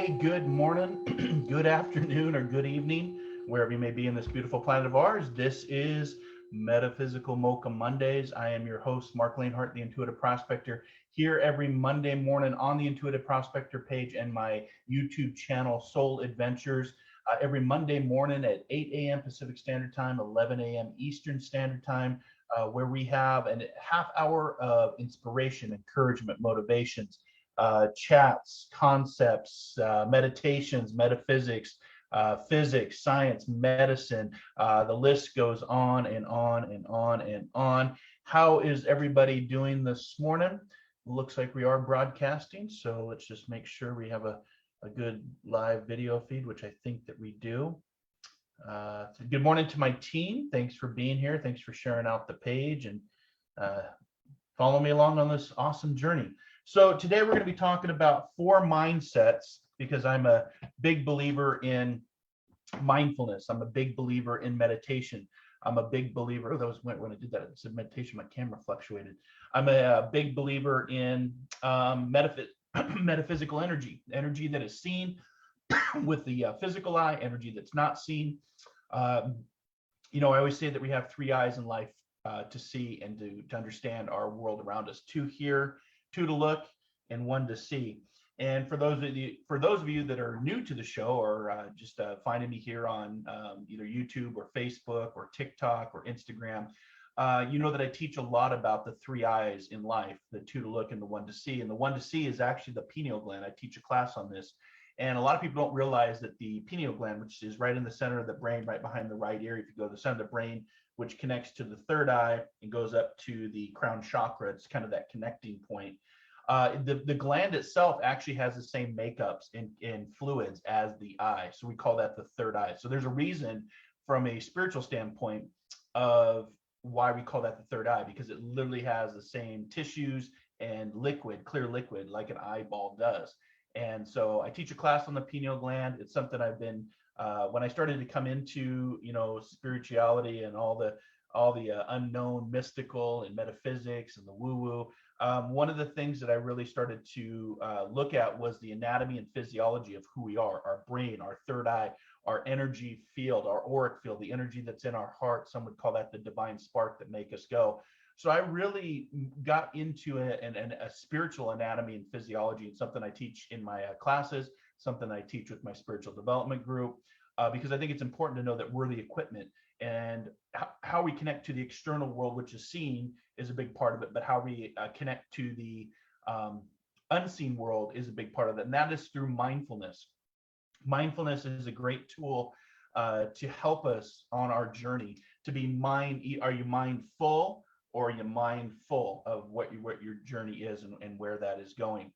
day, good morning, good afternoon, or good evening, wherever you may be in this beautiful planet of ours. This is Metaphysical Mocha Mondays. I am your host, Marc Lainhart, the Intuitive Prospector, here every Monday morning on the Intuitive Prospector page and my YouTube channel, Soul Adventures. Every Monday morning at 8 a.m. Pacific Standard Time, 11 a.m. Eastern Standard Time, where we have a half hour of inspiration, encouragement, motivations, chats, concepts, meditations, metaphysics, physics, science, medicine. The list goes on and on and on and on. How is everybody doing this morning? Looks like we are broadcasting, so let's just make sure we have a good live video feed, which I think that we do. Good morning to my team. Thanks for being here. Thanks for sharing out the page and follow me along on this awesome journey. So today we're going to be talking about 4 mindsets, because I'm a big believer in mindfulness. I'm a big believer in meditation. I'm a big believer. Oh, that was when I did that. It said meditation. My camera fluctuated. I'm a big believer in metaphysical energy that is seen with the physical eye, energy that's not seen. I always say that we have 3 eyes in life to see and to understand our world around us: 2 hear, 2 to look, and 1 to see. And for those of you that are new to the show, or just finding me here on either YouTube or Facebook or TikTok or Instagram, you know that I teach a lot about the 3 eyes in life: the 2 to look and the 1 to see. And the 1 to see is actually the pineal gland. I teach a class on this. And a lot of people don't realize that the pineal gland, which is right in the center of the brain, right behind the right ear, if you go to the center of the brain, which connects to the 3rd eye and goes up to the crown chakra, it's kind of that connecting point. The gland itself actually has the same makeups in fluids as the eye. So we call that the 3rd eye. So there's a reason from a spiritual standpoint of why we call that the 3rd eye, because it literally has the same tissues and liquid, clear liquid, like an eyeball does. And so I teach a class on the pineal gland. It's something I've been, when I started to come into, spirituality and all the unknown mystical and metaphysics and the woo-woo, one of the things that I really started to look at was the anatomy and physiology of who we are: our brain, our 3rd eye, our energy field, our auric field, the energy that's in our heart. Some would call that the divine spark that make us go. So I really got into a spiritual anatomy and physiology, and something I teach in my classes, something I teach with my spiritual development group, because I think it's important to know that we're the equipment, and how we connect to the external world, which is seen, is a big part of it, but how we connect to the unseen world is a big part of it, and that is through mindfulness. Mindfulness is a great tool to help us on our journey to be are you mindful, or are you mindful of what your journey is and where that is going?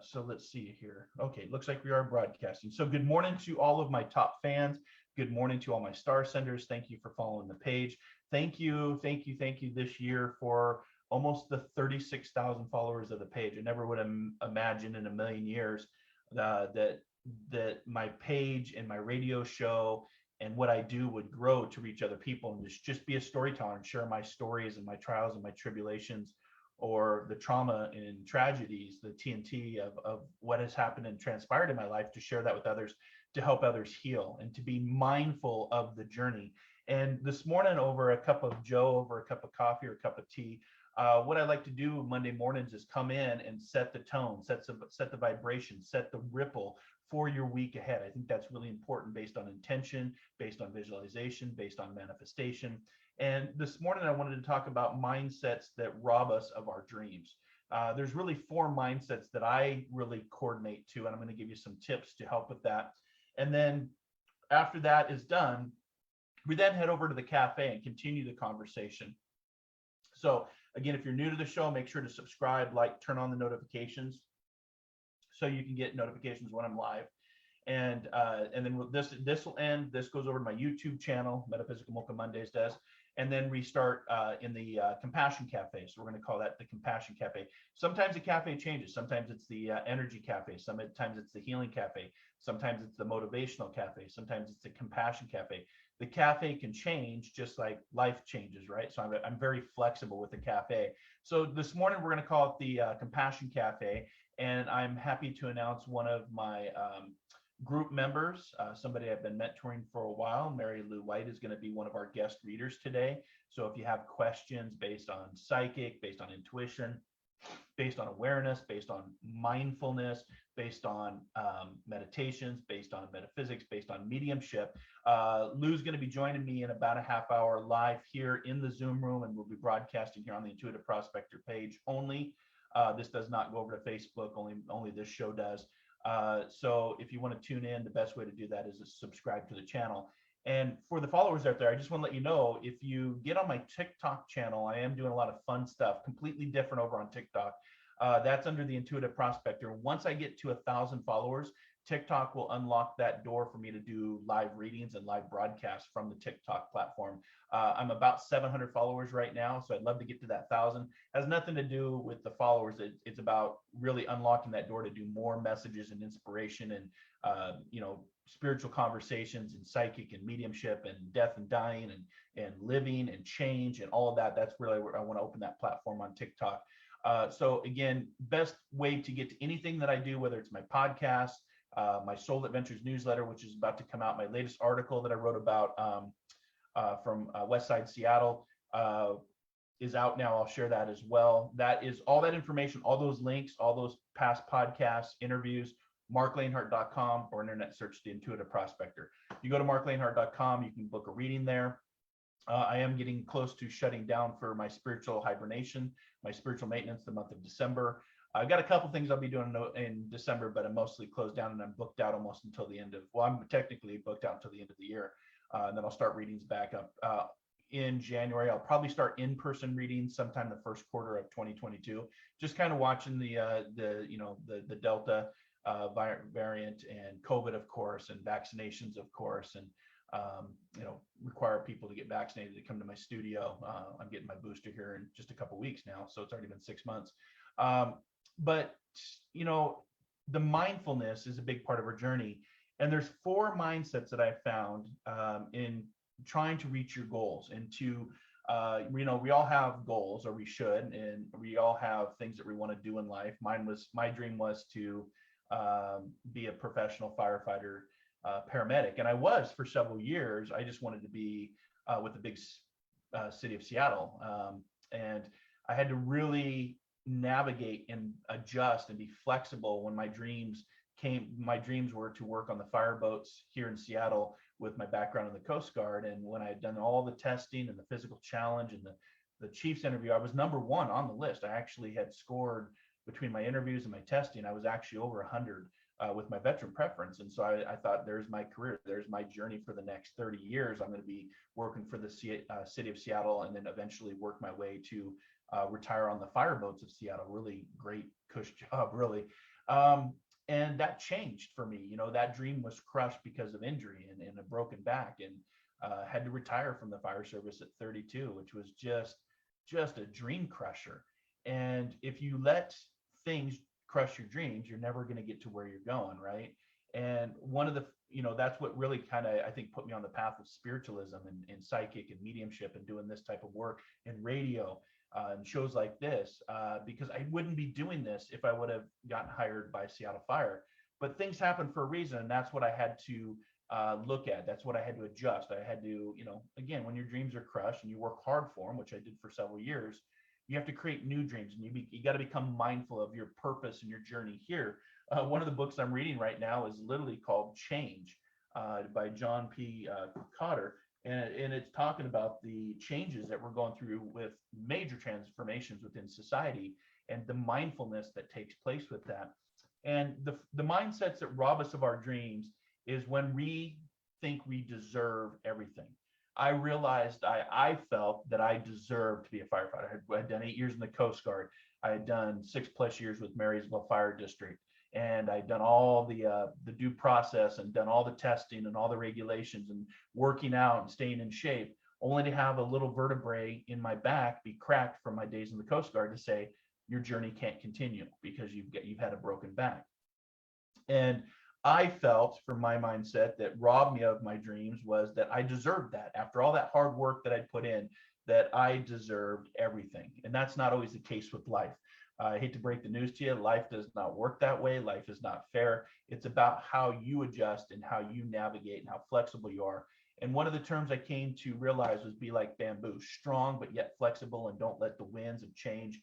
So let's see here. Okay, looks like we are broadcasting. So good morning to all of my top fans. Good morning to all my star senders. Thank you for following the page. Thank you this year for almost the 36,000 followers of the page. I never would have imagined in a million years that my page and my radio show and what I do would grow to reach other people and just be a storyteller and share my stories and my trials and my tribulations, or the trauma and tragedies, the TNT of what has happened and transpired in my life, to share that with others, to help others heal, and to be mindful of the journey. And this morning, over a cup of joe, over a cup of coffee or a cup of tea, what I like to do Monday mornings is come in and set the tone, set the vibration, set the ripple for your week ahead. I think that's really important, based on intention, based on visualization, based on manifestation. And this morning I wanted to talk about mindsets that rob us of our dreams. There's really 4 mindsets that I really coordinate to, and I'm going to give you some tips to help with that. And then after that is done, we then head over to the cafe and continue the conversation. So again, if you're new to the show, make sure to subscribe, like, turn on the notifications, so you can get notifications when I'm live. And then this will end. This goes over to my YouTube channel, Metaphysical Mocha Mondays does, and then we start in the Compassion Cafe. So we're going to call that the Compassion Cafe. Sometimes the cafe changes. Sometimes it's the Energy Cafe. Sometimes it's the Healing Cafe. Sometimes it's the Motivational Cafe. Sometimes it's the Compassion Cafe. The cafe can change, just like life changes, right? So I'm very flexible with the cafe. So this morning we're going to call it the Compassion Cafe. And I'm happy to announce one of my group members, somebody I've been mentoring for a while, Mary Lou White, is going to be one of our guest readers today. So if you have questions based on psychic, based on intuition, based on awareness, based on mindfulness, based on meditations, based on metaphysics, based on mediumship, Lou's going to be joining me in about a half hour live here in the Zoom room, and we'll be broadcasting here on the Intuitive Prospector page only. This does not go over to Facebook, only this show does. So if you want to tune in, the best way to do that is to subscribe to the channel. And for the followers out there, I just want to let you know, if you get on my TikTok channel, I am doing a lot of fun stuff, completely different over on TikTok. That's under the Intuitive Prospector. Once I get to 1,000 followers, TikTok will unlock that door for me to do live readings and live broadcasts from the TikTok platform. I'm about 700 followers right now, so I'd love to get to that 1,000. Has nothing to do with the followers. It's about really unlocking that door to do more messages and inspiration and spiritual conversations and psychic and mediumship and death and dying and living and change and all of that. That's really where I want to open that platform on TikTok. So again, best way to get to anything that I do, whether it's my podcast, my Soul Adventures newsletter, which is about to come out, my latest article that I wrote about from Westside Seattle is out now. I'll share that as well. That is all that information, all those links, all those past podcasts, interviews, marclainhart.com, or internet search the Intuitive Prospector. You go to marclainhart.com, you can book a reading there. I am getting close to shutting down for my spiritual hibernation, my spiritual maintenance, the month of December. I've got a couple things I'll be doing in December, but I'm mostly closed down and I'm booked out almost until the end of, well, I'm technically booked out until the end of the year. And then I'll start readings back up in January. I'll probably start in-person readings sometime the first quarter of 2022. Just kind of watching the Delta variant and COVID, of course, and vaccinations, of course, and require people to get vaccinated to come to my studio. I'm getting my booster here in just a couple weeks now, so it's already been 6 months. But the mindfulness is a big part of our journey, and there's 4 mindsets that I found in trying to reach your goals. And to we all have goals, or we should, and we all have things that we want to do in life. My dream was to be a professional firefighter, paramedic, and I was for several years. I just wanted to be with the big city of Seattle, and I had to really navigate and adjust and be flexible when my dreams came. My dreams were to work on the fireboats here in Seattle with my background in the Coast Guard, and when I had done all the testing and the physical challenge and the chief's interview, I was number 1 on the list. I actually had scored, between my interviews and my testing, I was actually over 100 with my veteran preference. And so I thought, there's my career, there's my journey for the next 30 years. I'm going to be working for the city of Seattle, and then eventually work my way to retire on the fireboats of Seattle. Really great cush job, really. And that changed for me. That dream was crushed because of injury and a broken back, and had to retire from the fire service at 32, which was just a dream crusher. And if you let things crush your dreams, you're never going to get to where you're going, right? And one of the, that's what really kind of, I think, put me on the path of spiritualism and psychic and mediumship and doing this type of work and radio and shows like this, because I wouldn't be doing this if I would have gotten hired by Seattle Fire. But things happen for a reason, and that's what I had to look at. That's what I had to adjust. I had to, again, when your dreams are crushed and you work hard for them, which I did for several years, you have to create new dreams, and you got to become mindful of your purpose and your journey here. One of the books I'm reading right now is literally called Change by John P. Cotter. And it's talking about the changes that we're going through with major transformations within society and the mindfulness that takes place with that. And the mindsets that rob us of our dreams is when we think we deserve everything. I realized I felt that I deserved to be a firefighter. I had done 8 years in the Coast Guard. I had done 6+ years with Marysville Fire District, and I'd done all the due process and done all the testing and all the regulations and working out and staying in shape, only to have a little vertebrae in my back be cracked from my days in the Coast Guard to say, your journey can't continue because you've had a broken back. And I felt, from my mindset, that robbed me of my dreams was that I deserved that. After all that hard work that I'd put in, that I deserved everything. And that's not always the case with life. I hate to break the news to you, life does not work that way. Life is not fair. It's about how you adjust and how you navigate and how flexible you are. And one of the terms I came to realize was be like bamboo, strong but yet flexible, and don't let the winds of change,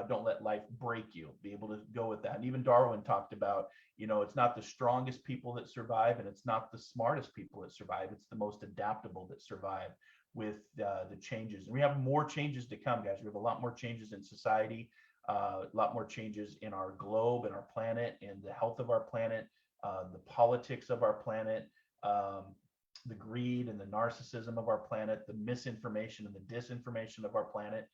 don't let life break you. Be able to go with that. And even Darwin talked about, it's not the strongest people that survive, and it's not the smartest people that survive. It's the most adaptable that survive with the changes. And we have more changes to come, guys. We have a lot more changes in society, a lot more changes in our globe and our planet, and the health of our planet, the politics of our planet, the greed and the narcissism of our planet, the misinformation and the disinformation of our planet.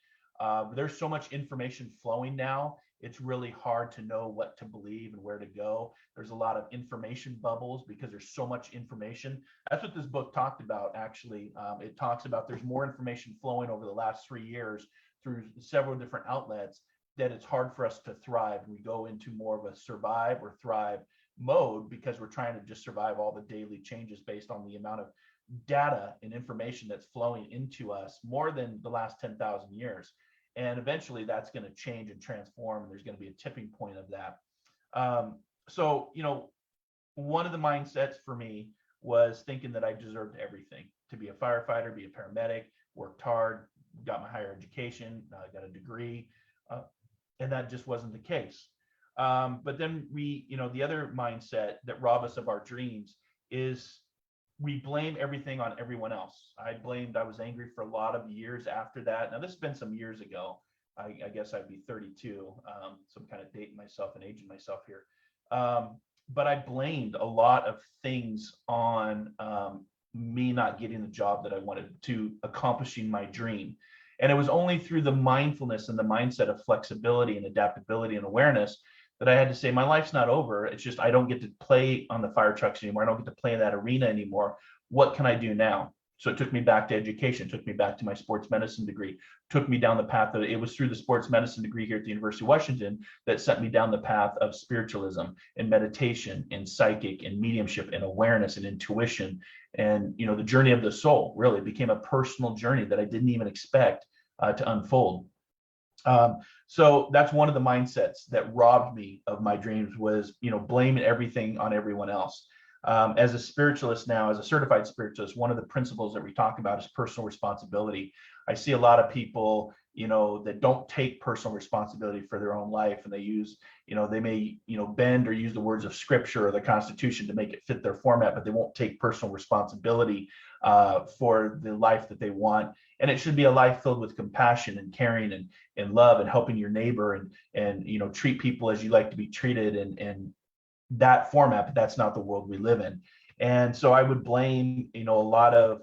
There's so much information flowing now. It's really hard to know what to believe and where to go. There's a lot of information bubbles because there's so much information. That's what this book talked about, actually. It talks about there's more information flowing over the last 3 years through several different outlets that it's hard for us to thrive. We go into more of a survive or thrive mode because we're trying to just survive all the daily changes based on the amount of data and information that's flowing into us more than the last 10,000 years. And eventually that's going to change and transform, and there's going to be a tipping point of that. So, one of the mindsets for me was thinking that I deserved everything, to be a firefighter, be a paramedic, worked hard, got my higher education, got a degree, and that just wasn't the case. But then the other mindset that rob us of our dreams is we blame everything on everyone else. I was angry for a lot of years after that. Now, this has been some years ago. I guess I'd be 32. So I'm kind of dating myself and aging myself here. But I blamed a lot of things on me not getting the job that I wanted, to accomplishing my dream. And it was only through the mindfulness and the mindset of flexibility and adaptability and awareness that I had to say, my life's not over. It's just, I don't get to play on the fire trucks anymore. I don't get to play in that arena anymore. What can I do now? So it took me back to education, took me back to my sports medicine degree, took me down the path of, it was through the sports medicine degree here at the University of Washington that sent me down the path of spiritualism and meditation and psychic and mediumship and awareness and intuition. And, the journey of the soul really became a personal journey that I didn't even expect to unfold. So that's one of the mindsets that robbed me of my dreams, was, blaming everything on everyone else. As a spiritualist now, as a certified spiritualist, one of the principles that we talk about is personal responsibility. I see a lot of people, that don't take personal responsibility for their own life, and they use, they may, bend or use the words of scripture or the Constitution to make it fit their format, but they won't take personal responsibility for the life that they want. And it should be a life filled with compassion and caring and love and helping your neighbor and treat people as you like to be treated and that format, but that's not the world we live in. And so I would blame, a lot of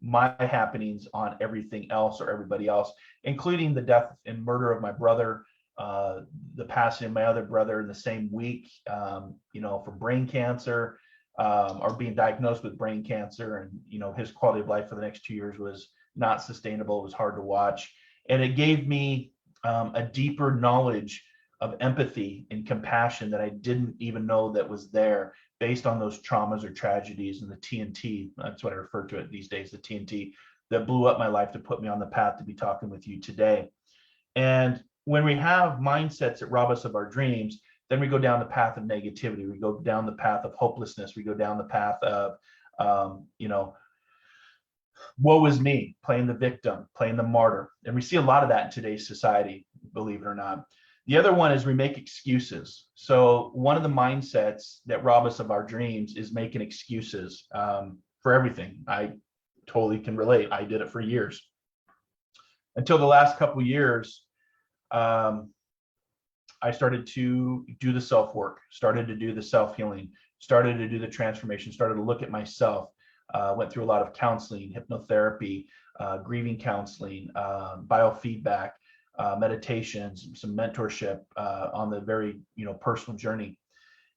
my happenings on everything else or everybody else, including the death and murder of my brother, the passing of my other brother in the same week, for brain cancer, or being diagnosed with brain cancer. And, his quality of life for the next 2 years was not sustainable. It was hard to watch. And it gave me a deeper knowledge of empathy and compassion that I didn't even know that was there, based on those traumas or tragedies and the TNT. That's what I refer to it these days, the TNT that blew up my life to put me on the path to be talking with you today. And when we have mindsets that rob us of our dreams, then we go down the path of negativity. We go down the path of hopelessness. We go down the path of, woe is me, playing the victim, playing the martyr. And we see a lot of that in today's society, believe it or not. The other one is we make excuses. So one of the mindsets that rob us of our dreams is making excuses for everything. I totally can relate. I did it for years. Until the last couple of years, I started to do the self-work, started to do the self-healing, started to do the transformation, started to look at myself, went through a lot of counseling, hypnotherapy, grieving counseling, biofeedback, meditations, some mentorship on the very, personal journey.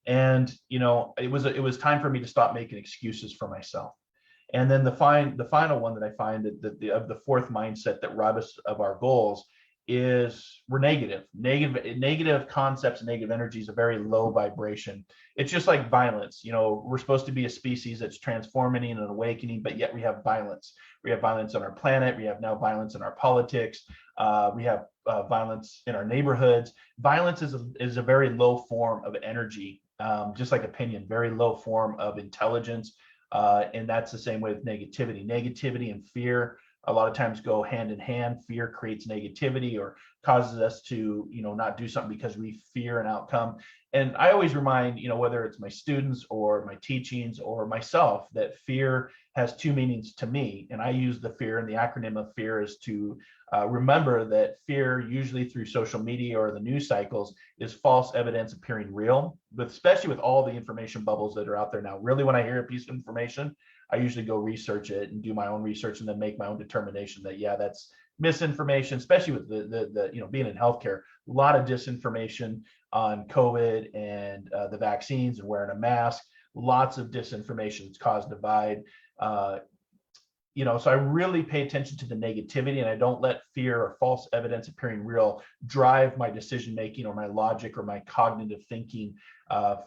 And, it was time for me to stop making excuses for myself. And then the final one that I find that the fourth mindset that robs us of our goals is we're negative concepts and negative energy is a very low vibration. It's just like violence. We're supposed to be a species that's transforming and awakening, but yet we have violence. We have violence on our planet. We have now violence in our politics. We have violence in our neighborhoods. Violence is a very low form of energy, just like opinion, very low form of intelligence. And that's the same way with negativity. Negativity and fear a lot of times go hand in hand. Fear creates negativity or causes us to, not do something because we fear an outcome. And I always remind, whether it's my students or my teachings or myself, that fear has two meanings to me. And I use the fear, and the acronym of fear is to remember that fear, usually through social media or the news cycles, is false evidence appearing real, but especially with all the information bubbles that are out there now. Really, when I hear a piece of information, I usually go research it and do my own research and then make my own determination that, yeah, that's misinformation, especially with the being in healthcare, a lot of disinformation on COVID and the vaccines and wearing a mask, lots of disinformation that's caused divide. So I really pay attention to the negativity, and I don't let fear or false evidence appearing real drive my decision making or my logic or my cognitive thinking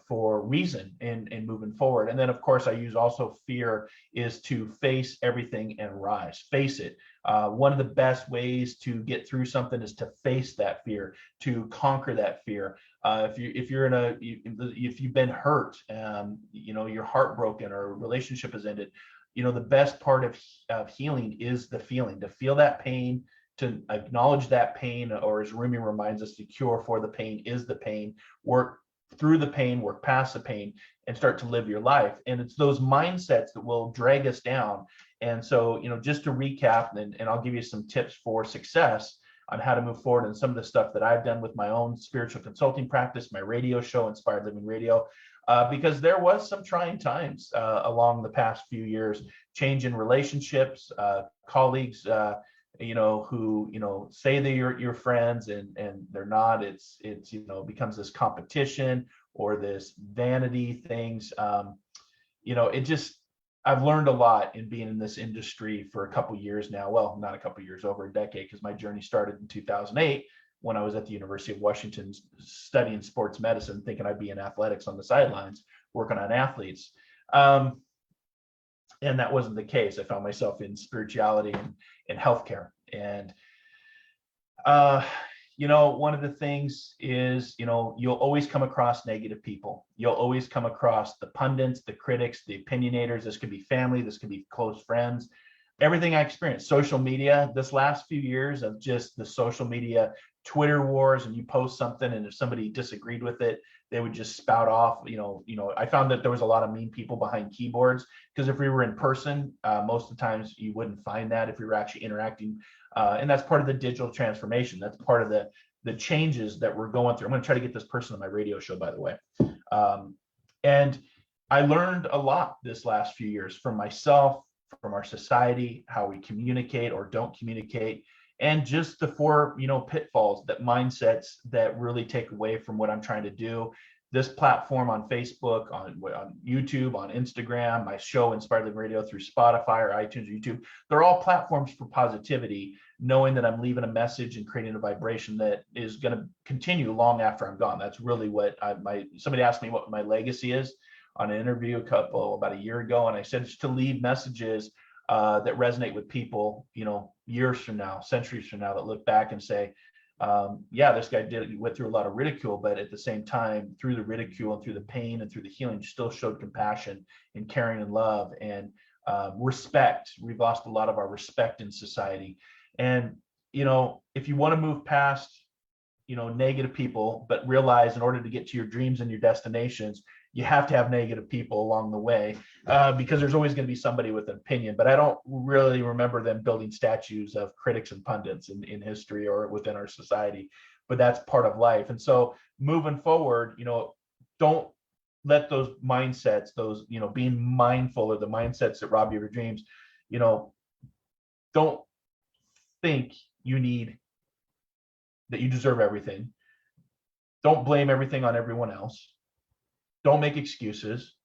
for reason and moving forward. And then, of course, I use also fear is to face everything and rise. Face it. One of the best ways to get through something is to face that fear, to conquer that fear. If you've been hurt, you're heartbroken or a relationship has ended. The best part of healing is the feeling, to feel that pain, to acknowledge that pain, or as Rumi reminds us, the cure for the pain is the pain. Work through the pain, work past the pain, and start to live your life. And it's those mindsets that will drag us down. And so, just to recap, and I'll give you some tips for success on how to move forward and some of the stuff that I've done with my own spiritual consulting practice, my radio show, Inspired Living Radio. Because there was some trying times along the past few years, change in relationships, colleagues, who, say they're your friends and they're not. It's becomes this competition or this vanity things. I've learned a lot in being in this industry for a couple years now. Well, not a couple years, over a decade, because my journey started in 2008. When I was at the University of Washington studying sports medicine, thinking I'd be in athletics on the sidelines, working on athletes. And that wasn't the case. I found myself in spirituality and healthcare. And, one of the things is, you'll always come across negative people. You'll always come across the pundits, the critics, the opinionators. This could be family. This could be close friends. Everything I experienced, social media, this last few years of just the social media Twitter wars, and you post something, and if somebody disagreed with it, they would just spout off. I found that there was a lot of mean people behind keyboards, because if we were in person, most of the times you wouldn't find that if we were actually interacting. And that's part of the digital transformation. That's part of the changes that we're going through. I'm going to try to get this person on my radio show, by the way. And I learned a lot this last few years from myself, from our society, how we communicate or don't communicate, and just the four, pitfalls, that mindsets that really take away from what I'm trying to do. This platform on Facebook, on YouTube, on Instagram, my show Inspired Living Radio through Spotify or iTunes or YouTube, they're all platforms for positivity, knowing that I'm leaving a message and creating a vibration that is going to continue long after I'm gone. That's really what somebody asked me what my legacy is on an interview about a year ago, and I said it's to leave messages that resonate with people, years from now, centuries from now, that look back and say, yeah, this guy went through a lot of ridicule, but at the same time, through the ridicule and through the pain and through the healing, still showed compassion and caring and love and respect. We've lost a lot of our respect in society. And, if you want to move past, negative people, but realize in order to get to your dreams and your destinations, you have to have negative people along the way, because there's always going to be somebody with an opinion. But I don't really remember them building statues of critics and pundits in history or within our society, but that's part of life. And so moving forward, don't let those mindsets, those, being mindful of the mindsets that rob you of your dreams, don't think that you deserve everything. Don't blame everything on everyone else. Don't make excuses,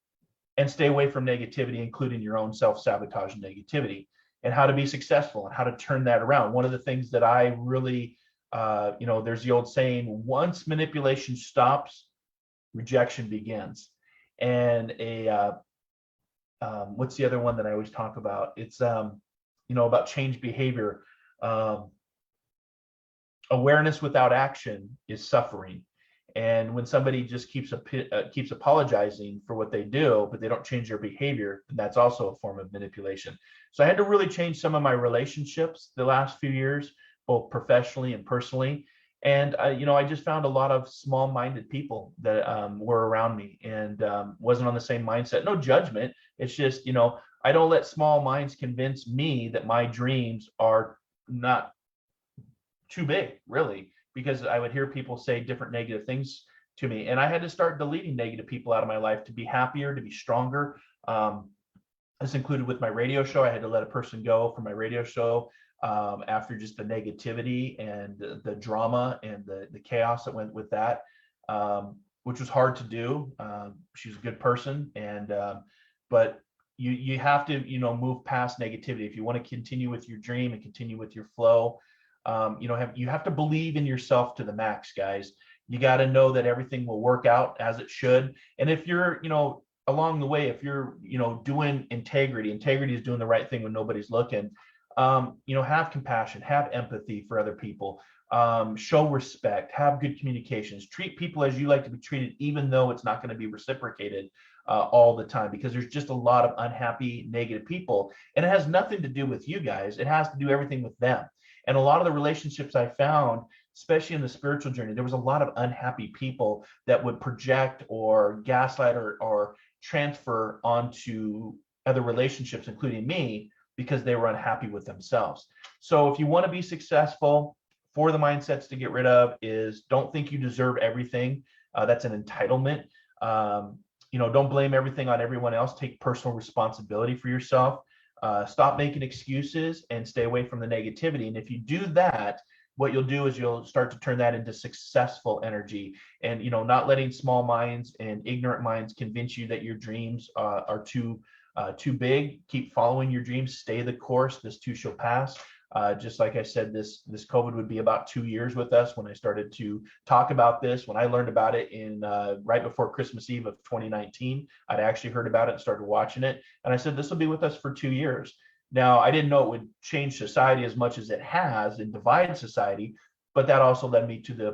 and stay away from negativity, including your own self-sabotage and negativity, and how to be successful and how to turn that around. One of the things that I really There's the old saying, once manipulation stops, rejection begins. And what's the other one that I always talk about? It's about change behavior. Awareness without action is suffering. And when somebody just keeps apologizing for what they do, but they don't change their behavior, then that's also a form of manipulation. So I had to really change some of my relationships the last few years, both professionally and personally. And I just found a lot of small-minded people that were around me, and wasn't on the same mindset. No judgment. It's just, I don't let small minds convince me that my dreams are not too big, really, because I would hear people say different negative things to me, and I had to start deleting negative people out of my life to be happier, to be stronger. This included with my radio show. I had to let a person go from my radio show after just the negativity and the drama and the chaos that went with that, which was hard to do. She's a good person, but you have to move past negativity if you want to continue with your dream and continue with your flow. You have to believe in yourself to the max, guys. You got to know that everything will work out as it should. And if you're, along the way, if you're, doing integrity is doing the right thing when nobody's looking. Have compassion, have empathy for other people, show respect, have good communications, treat people as you like to be treated, even though it's not going to be reciprocated all the time, because there's just a lot of unhappy, negative people. And it has nothing to do with you guys. It has to do everything with them. And a lot of the relationships I found, especially in the spiritual journey, there was a lot of unhappy people that would project or gaslight or transfer onto other relationships, including me, because they were unhappy with themselves. So if you want to be successful, for the mindsets to get rid of is don't think you deserve everything. That's an entitlement. Don't blame everything on everyone else. Take personal responsibility for yourself. Stop making excuses and stay away from the negativity. And if you do that, what you'll do is you'll start to turn that into successful energy, and not letting small minds and ignorant minds convince you that your dreams are too big. Keep following your dreams. Stay the course. This too shall pass. Just like I said, this COVID would be about 2 years with us when I started to talk about this. When I learned about it in right before Christmas Eve of 2019, I'd actually heard about it and started watching it. And I said, this will be with us for 2 years. Now, I didn't know it would change society as much as it has and divide society, but that also led me to the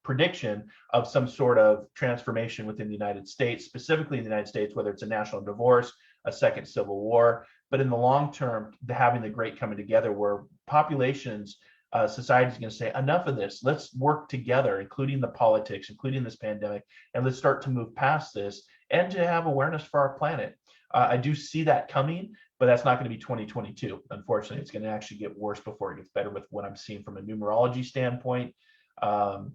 prediction of some sort of transformation within the United States, specifically in the United States, whether it's a national divorce, a second civil war, but in the long term, having the great coming together where populations, society is going to say, enough of this, let's work together, including the politics, including this pandemic, and let's start to move past this and to have awareness for our planet. I do see that coming, but that's not going to be 2022. Unfortunately, it's going to actually get worse before it gets better with what I'm seeing from a numerology standpoint, but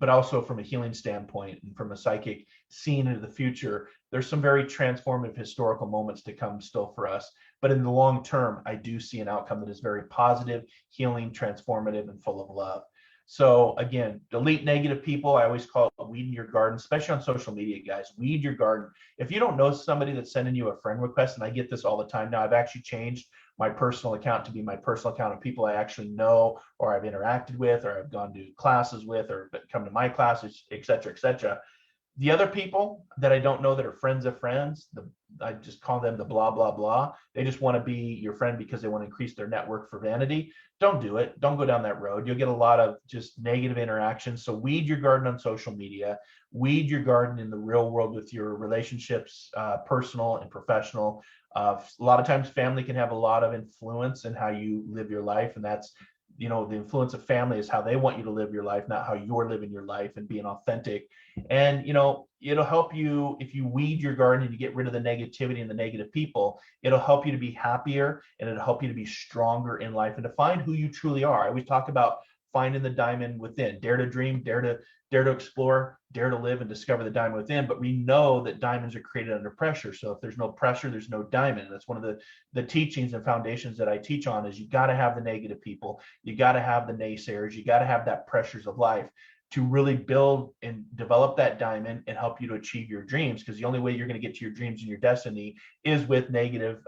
also from a healing standpoint and from a psychic seeing into the future. There's some very transformative historical moments to come still for us. But in the long term, I do see an outcome that is very positive, healing, transformative, and full of love. So again, delete negative people. I always call it weeding your garden, especially on social media, guys. Weed your garden. If you don't know somebody that's sending you a friend request, and I get this all the time now, I've actually changed my personal account to be my personal account of people I actually know or I've interacted with or I've gone to classes with or come to my classes, et cetera, et cetera. The other people that I don't know that are friends of friends, I just call them the blah, blah, blah. They just want to be your friend because they want to increase their network for vanity. Don't do it. Don't go down that road. You'll get a lot of just negative interactions. So weed your garden on social media. Weed your garden in the real world with your relationships, personal and professional. A lot of times family can have a lot of influence in how you live your life. And that's, the influence of family is how they want you to live your life, not how you're living your life and being authentic. And, it'll help you if you weed your garden and you get rid of the negativity and the negative people. It'll help you to be happier and it'll help you to be stronger in life and to find who you truly are. I always talk about finding the diamond within. Dare to dream, dare to explore, dare to live and discover the diamond within. But we know that diamonds are created under pressure. So if there's no pressure, there's no diamond. That's one of the teachings and foundations that I teach on is you got to have the negative people. You got to have the naysayers. You got to have that pressures of life to really build and develop that diamond and help you to achieve your dreams. Because the only way you're going to get to your dreams and your destiny is with negative,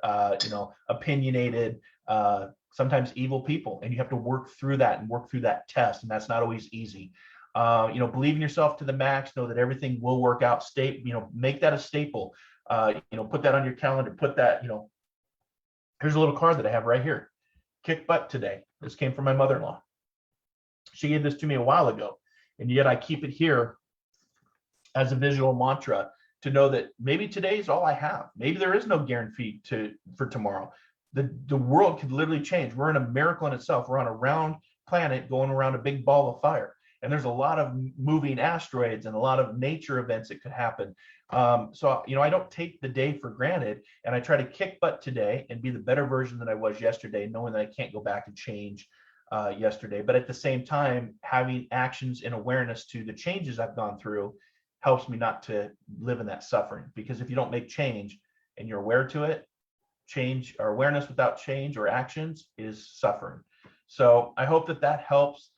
opinionated, sometimes evil people, and you have to work through that and work through that test. And that's not always easy. Believe in yourself to the max, know that everything will work out. Make that a staple. Put that on your calendar, put that, here's a little card that I have right here. Kick butt today. This came from my mother-in-law. She gave this to me a while ago, and yet I keep it here as a visual mantra to know that maybe today is all I have. Maybe there is no guarantee for tomorrow. The world could literally change. We're in a miracle in itself. We're on a round planet going around a big ball of fire. And there's a lot of moving asteroids and a lot of nature events that could happen. So I don't take the day for granted, and I try to kick butt today and be the better version than I was yesterday, knowing that I can't go back and change yesterday. But at the same time, having actions and awareness to the changes I've gone through helps me not to live in that suffering. Because if you don't make change and you're aware to it, change or awareness without change or actions is suffering. So I hope that helps.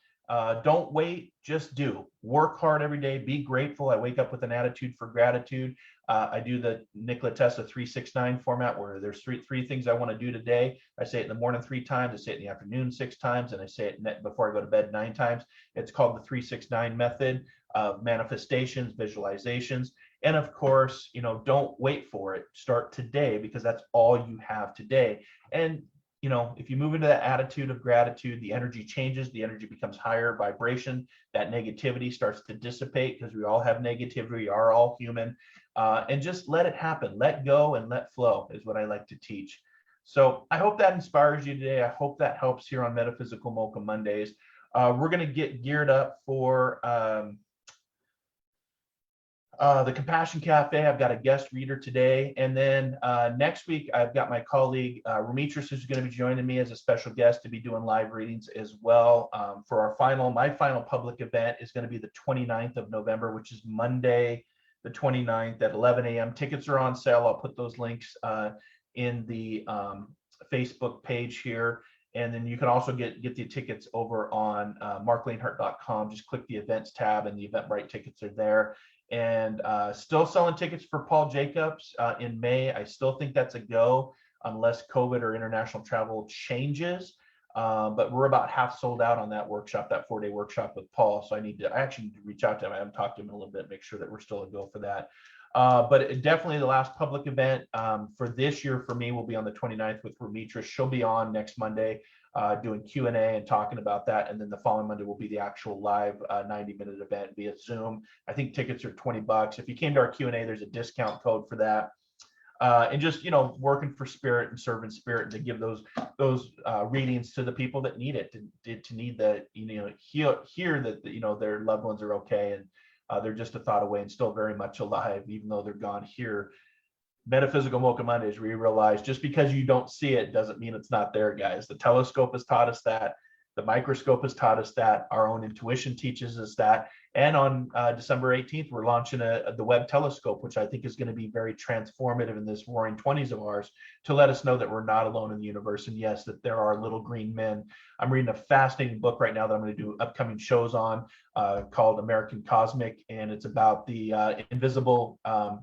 Don't wait, just do. Work hard every day, be grateful. I wake up with an attitude for gratitude. I do the Nikola Tesla 369 format, where there's three things I want to do today. I say it in the morning 3 times, I say it in the afternoon 6 times, and I say it before I go to bed 9 times. It's called the 369 method of manifestations, visualizations. And of course, don't wait for it. Start today, because that's all you have today. And if you move into that attitude of gratitude, the energy changes, the energy becomes higher vibration, that negativity starts to dissipate, because we all have negativity, we are all human, and just let it happen. Let go and let flow is what I like to teach. So I hope that inspires you today. I hope that helps here on Metaphysical Mocha Mondays. We're going to get geared up for the Compassion Cafe. I've got a guest reader today. And then next week, I've got my colleague, Remitris, who's going to be joining me as a special guest to be doing live readings as well. For my final public event is going to be the 29th of November, which is Monday, the 29th at 11 a.m. Tickets are on sale. I'll put those links in the Facebook page here. And then you can also get the tickets over on marclainhart.com. Just click the events tab and the Eventbrite tickets are there. And still selling tickets for Paul Jacobs in May. I still think that's a go unless COVID or international travel changes. But we're about half sold out on that workshop, that 4-day workshop with Paul. So I actually need to reach out to him. I haven't talked to him in a little bit, make sure that we're still a go for that. But definitely the last public event for this year for me will be on the 29th with Remitris. She'll be on next Monday doing Q&A and talking about that. And then the following Monday will be the actual live 90-minute event via Zoom. I think tickets are $20. If you came to our Q&A, there's a discount code for that. And just, working for spirit and serving spirit, and to give those readings to the people that need it, to need that, hear that, their loved ones are okay, and they're just a thought away and still very much alive, even though they're gone here. Metaphysical Mocha Mondays, where you realize just because you don't see it doesn't mean it's not there, guys. The telescope has taught us that. The microscope has taught us that. Our own intuition teaches us that. And on December 18th, we're launching the Webb telescope, which I think is going to be very transformative in this roaring 20s of ours, to let us know that we're not alone in the universe. And yes, that there are little green men. I'm reading a fascinating book right now that I'm going to do upcoming shows on called American Cosmic. And it's about the invisible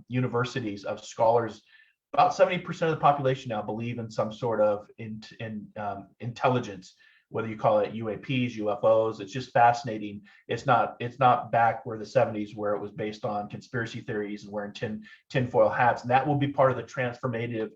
universities of scholars. About 70% of the population now believe in some sort of intelligence, whether you call it UAPs, UFOs. It's just fascinating. It's not back where the 70s, where it was based on conspiracy theories and wearing tinfoil hats. And that will be part of the transformative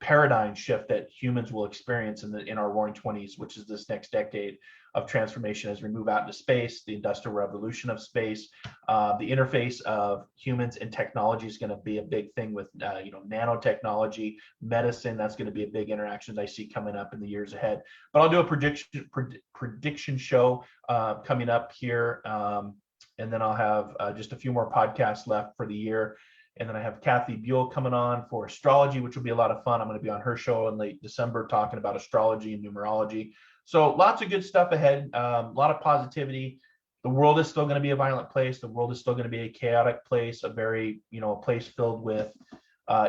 paradigm shift that humans will experience in our roaring 20s, which is this next decade of transformation as we move out into space, the industrial revolution of space. The interface of humans and technology is going to be a big thing with nanotechnology, medicine. That's going to be a big interaction I see coming up in the years ahead. But I'll do a prediction show coming up here, and then I'll have just a few more podcasts left for the year. And then I have Kathy Buell coming on for astrology, which will be a lot of fun. I'm going to be on her show in late December talking about astrology and numerology. So lots of good stuff ahead, a lot of positivity. The world is still going to be a violent place. The world is still going to be a chaotic place, a very, a place filled with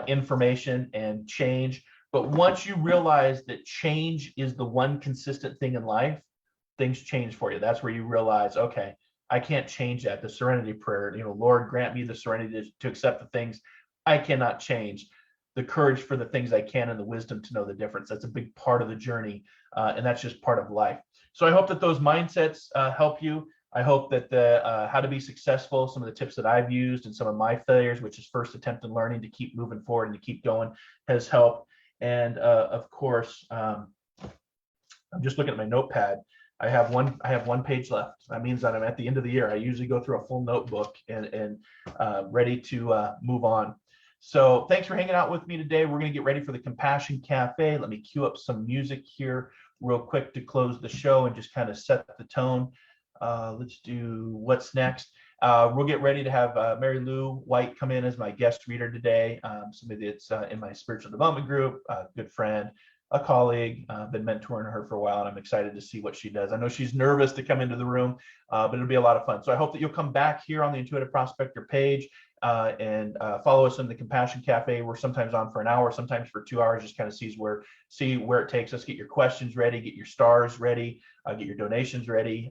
information and change. But once you realize that change is the one consistent thing in life, things change for you. That's where you realize, okay, I can't change that. The serenity prayer, Lord, grant me the serenity to accept the things I cannot change. the courage for the things I can and the wisdom to know the difference. That's a big part of the journey, and that's just part of life. So I hope that those mindsets help you. I hope that the how to be successful, some of the tips that I've used and some of my failures, which is first attempt in learning to keep moving forward and to keep going, has helped. And of course, I'm just looking at my notepad. I have one page left. That means that I'm at the end of the year. I usually go through a full notebook and ready to move on. So thanks for hanging out with me today. We're going to get ready for the Compassion Cafe. Let me cue up some music here real quick to close the show and just kind of set the tone. Let's do what's next. We'll get ready to have Mary Lou White come in as my guest reader today. Somebody that's in my spiritual development group, a good friend, a colleague. Been mentoring her for a while, and I'm excited to see what she does. I know she's nervous to come into the room, but it'll be a lot of fun. So I hope that you'll come back here on the Intuitive Prospector page and follow us in the Compassion Cafe. We're sometimes on for an hour, sometimes for 2 hours, just kind of see where it takes us. Get your questions ready, get your stars ready, get your donations ready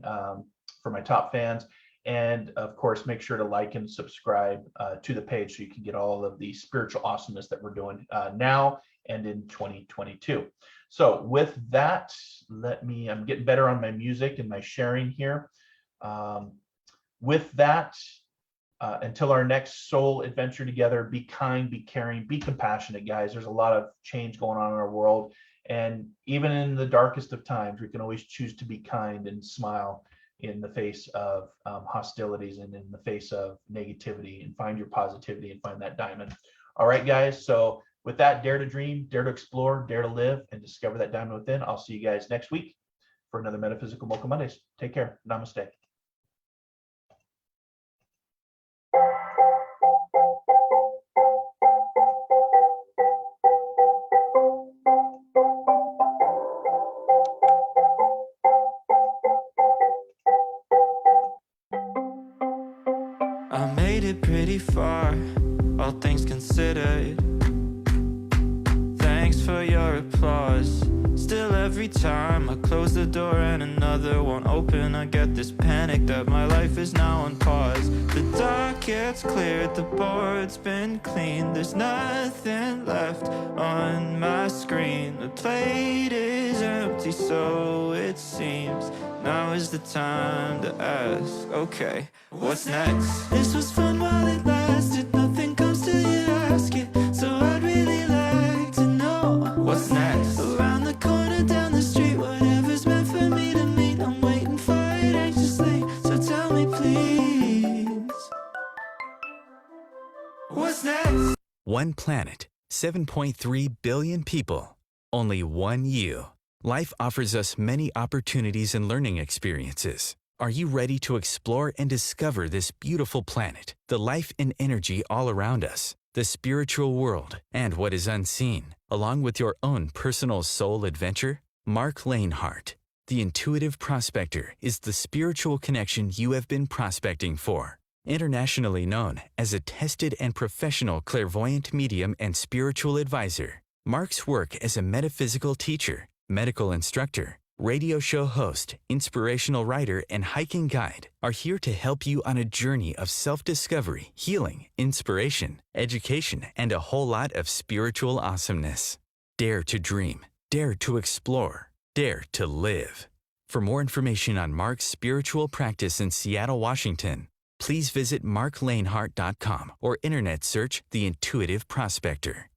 for my top fans. And of course, make sure to like and subscribe to the page so you can get all of the spiritual awesomeness that we're doing now and in 2022. So with that, I'm getting better on my music and my sharing here. With that, until our next soul adventure together, be kind, be caring, be compassionate, guys. There's a lot of change going on in our world. And even in the darkest of times, we can always choose to be kind and smile in the face of hostilities and in the face of negativity, and find your positivity and find that diamond. All right, guys. So with that, dare to dream, dare to explore, dare to live, and discover that diamond within. I'll see you guys next week for another Metaphysical Mocha Mondays. Take care. Namaste. I made it pretty far, all things considered. Thanks for your applause. Still every time I close the door and another won't open, I get this panic that my life is now on pause. The dark gets cleared, the board's been cleaned, there's nothing left on my screen. The plate is empty, so it seems. Now is the time to ask, okay, what's next? This was fun while it lasted, nothing comes till you ask it. So I'd really like to know what's next. Around the corner, down the street, whatever's meant for me to meet, I'm waiting for it anxiously, so tell me please, what's next? One planet, 7.3 billion people, only one you. Life offers us many opportunities and learning experiences. Are you ready to explore and discover this beautiful planet, the life and energy all around us, the spiritual world, and what is unseen, along with your own personal soul adventure? Marc Lainhart, the Intuitive Prospector, is the spiritual connection you have been prospecting for. Internationally known as a tested and professional clairvoyant medium and spiritual advisor, Marc's work as a metaphysical teacher, medical instructor, radio show host, inspirational writer, and hiking guide are here to help you on a journey of self-discovery, healing, inspiration, education, and a whole lot of spiritual awesomeness. Dare to dream, dare to explore, dare to live. For more information on Marc's spiritual practice in Seattle, Washington, please visit marclainhart.com or internet search The Intuitive Prospector.